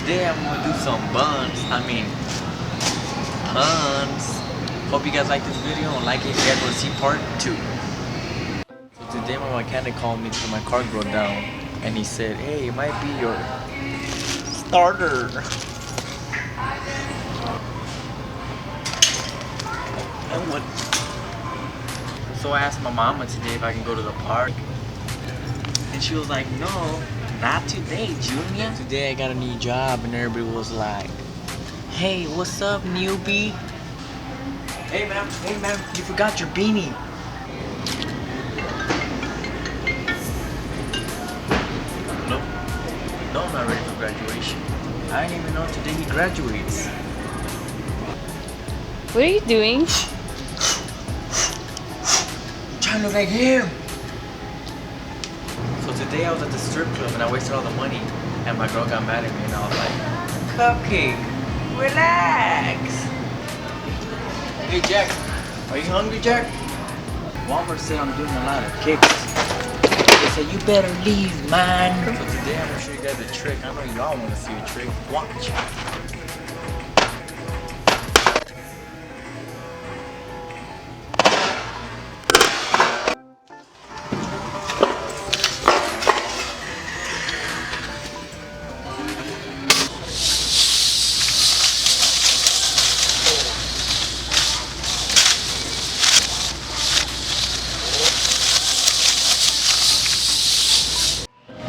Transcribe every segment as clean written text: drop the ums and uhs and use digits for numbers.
today I'm gonna do some puns. Hope you guys like this video and like it if you guys want to see part 2. So today my mechanic called me because my car broke down and he said, hey, it might be your starter. And what? So I asked my mama today if I can go to the park. And she was like, no, not today, Junior. Today I got a new job and everybody was like, hey, what's up, newbie? Hey man, you forgot your beanie. No, I'm not ready for graduation. I didn't even know today he graduates. What are you doing? Trying to look like him. So today I was at the strip club and I wasted all the money and my girl got mad at me and I was like, Cupcake, relax. Hey Jack, are you hungry, Jack? Walmart said I'm doing a lot of kicks. They said you better leave, man. So today I'm gonna show you guys a trick. I know y'all wanna see a trick. Watch.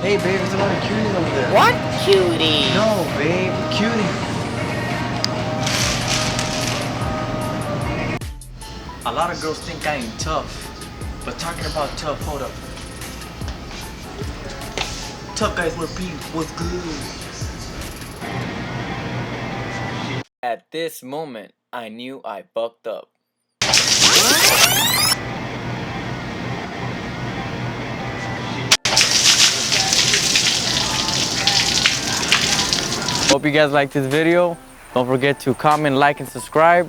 Hey babe, there's a lot of cuties over there. What cutie? No, babe, cutie. A lot of girls think I ain't tough, but talking about tough, hold up. Tough guys wear pink, what's good? At this moment, I knew I fucked up. Hope you guys like this video. Don't forget to comment, like, and subscribe.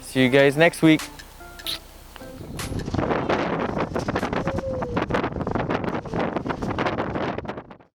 See you guys next week.